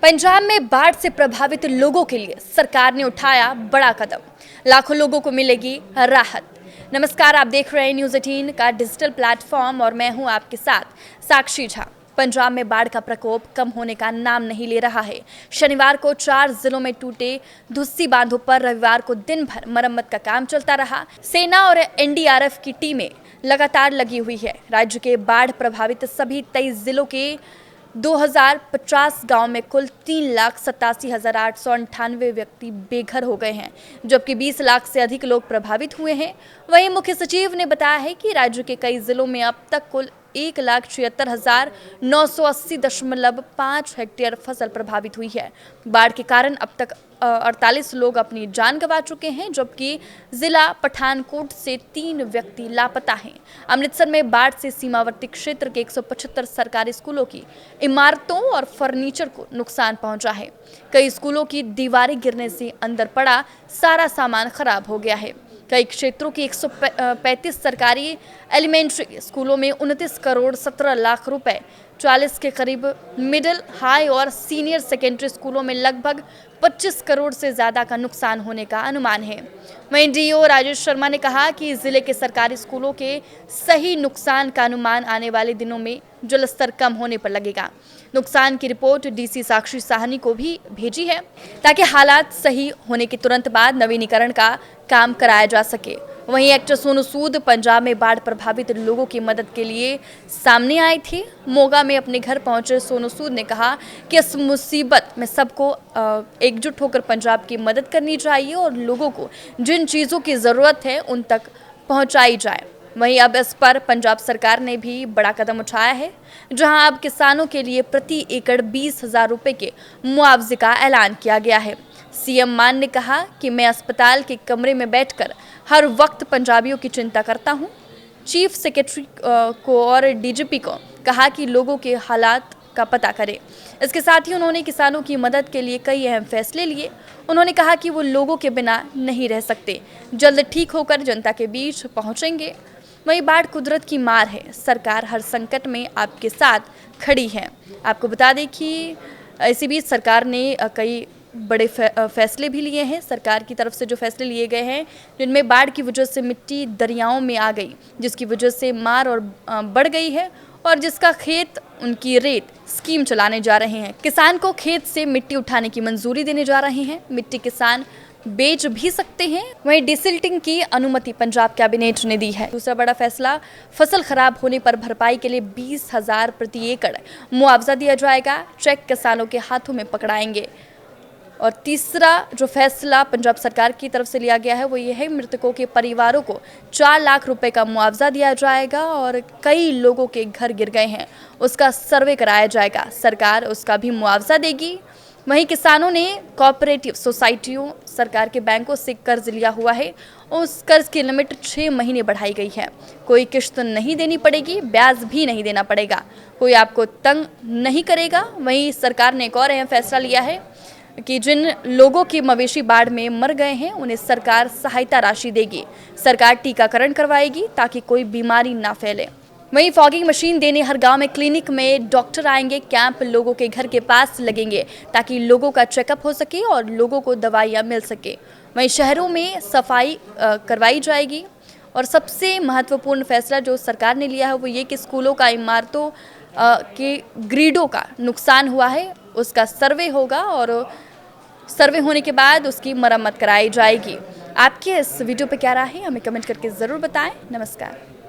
पंजाब में बाढ़ से प्रभावित लोगों के लिए सरकार ने उठाया बड़ा कदम। लाखों लोगों को मिलेगी राहत। नमस्कार, आप देख रहे हैं न्यूज़ 18 का डिजिटल प्लेटफॉर्म और मैं हूं आपके साथ साक्षी झा। पंजाब में बाढ़ का प्रकोप कम होने का नाम नहीं ले रहा है। शनिवार को 4 जिलों में टूटे धुस्सी बांधों पर रविवार को दिन भर मरम्मत का काम चलता रहा। सेना और एनडीआरएफ की टीमें लगातार लगी हुई है। राज्य के बाढ़ प्रभावित सभी 23 जिलों के 2050 गांव में कुल 3,87,898 व्यक्ति बेघर हो गए हैं, जबकि 20 लाख से अधिक लोग प्रभावित हुए हैं। वहीं मुख्य सचिव ने बताया है कि राज्य के कई जिलों में अब तक कुल 1,76,980.5 हेक्टेयर फसल प्रभावित हुई है। बाढ़ के कारण अब तक 48 लोग अपनी जान गंवा चुके हैं, जबकि जिला पठानकोट से 3 व्यक्ति लापता हैं। अमृतसर में बाढ़ से सीमावर्ती क्षेत्र के 175 सरकारी स्कूलों की इमारतों और फर्नीचर को नुकसान पहुंचा है। कई स्कूलों की दीवारें गिरने से अंदर पड़ा सारा सामान खराब हो गया है। कई क्षेत्रों की 135 सरकारी एलिमेंट्री स्कूलों में 29 करोड़ 17 लाख रुपए, 40 के करीब मिडिल, हाई और सीनियर सेकेंडरी स्कूलों में लगभग 25 करोड़ से ज़्यादा का नुकसान होने का अनुमान है। वहीं डीओ राजेश शर्मा ने कहा कि जिले के सरकारी स्कूलों के सही नुकसान का अनुमान आने वाले दिनों में जलस्तर कम होने पर लगेगा। नुकसान की रिपोर्ट डीसी साक्षी साहनी को भी भेजी है, ताकि हालात सही होने के तुरंत बाद नवीनीकरण का काम कराया जा सके। वहीं एक्टर सोनू सूद पंजाब में बाढ़ प्रभावित लोगों की मदद के लिए सामने आए थे। मोगा में अपने घर पहुंचे सोनू सूद ने कहा कि इस मुसीबत में सबको एकजुट होकर पंजाब की मदद करनी चाहिए और लोगों को जिन चीज़ों की ज़रूरत है उन तक पहुंचाई जाए। वहीं अब इस पर पंजाब सरकार ने भी बड़ा कदम उठाया है, जहां अब किसानों के लिए प्रति एकड़ 20,000 रुपये के मुआवजे का ऐलान किया गया है। सीएम मान ने कहा कि मैं अस्पताल के कमरे में बैठकर हर वक्त पंजाबियों की चिंता करता हूं। चीफ सेक्रेटरी को और डीजीपी को कहा कि लोगों के हालात का पता करें। इसके साथ ही उन्होंने किसानों की मदद के लिए कई अहम फैसले लिए। उन्होंने कहा कि वो लोगों के बिना नहीं रह सकते, जल्द ठीक होकर जनता के बीच पहुंचेंगे। वहीं बाढ़ कुदरत की मार है, सरकार हर संकट में आपके साथ खड़ी है। आपको बता दें कि इसी बीच सरकार ने कई बड़े फैसले भी लिए हैं। सरकार की तरफ से जो फैसले लिए गए हैं, जिनमें बाढ़ की वजह से मिट्टी दरियाओं में आ गई, जिसकी वजह से मार और बढ़ गई है, और जिसका खेत उनकी रेत स्कीम चलाने जा रहे हैं। किसान को खेत से मिट्टी उठाने की मंजूरी देने जा रहे हैं। मिट्टी किसान बेच भी सकते हैं। वहीं डिसिल्टिंग की अनुमति पंजाब कैबिनेट ने दी है। दूसरा बड़ा फैसला, फसल खराब होने पर भरपाई के लिए 20,000 प्रति एकड़ मुआवजा दिया जाएगा। चेक किसानों के हाथों में पकड़ाएंगे। और तीसरा जो फैसला पंजाब सरकार की तरफ से लिया गया है वो ये है, मृतकों के परिवारों को 4 लाख रुपए का मुआवजा दिया जाएगा। और कई लोगों के घर गिर गए हैं, उसका सर्वे कराया जाएगा, सरकार उसका भी मुआवजा देगी। वहीं किसानों ने कोऑपरेटिव सोसाइटियों, सरकार के बैंकों से कर्ज लिया हुआ है, उस कर्ज की लिमिट 6 महीने बढ़ाई गई है। कोई किश्त नहीं देनी पड़ेगी, ब्याज भी नहीं देना पड़ेगा, कोई आपको तंग नहीं करेगा। वहीं सरकार ने एक और अहम फैसला लिया है कि जिन लोगों की मवेशी बाढ़ में मर गए हैं उन्हें सरकार सहायता राशि देगी। सरकार टीकाकरण करवाएगी ताकि कोई बीमारी ना फैले। वहीं फॉगिंग मशीन देने हर गांव में क्लिनिक में डॉक्टर आएंगे। कैंप लोगों के घर के पास लगेंगे ताकि लोगों का चेकअप हो सके और लोगों को दवाइयां मिल सके। वहीं शहरों में सफाई करवाई जाएगी। और सबसे महत्वपूर्ण फैसला जो सरकार ने लिया है वो ये कि स्कूलों का इमारतों के ग्रिडों का नुकसान हुआ है, उसका सर्वे होगा और सर्वे होने के बाद उसकी मरम्मत कराई जाएगी। आपके इस वीडियो पे क्या राय है, हमें कमेंट करके ज़रूर बताएं। नमस्कार।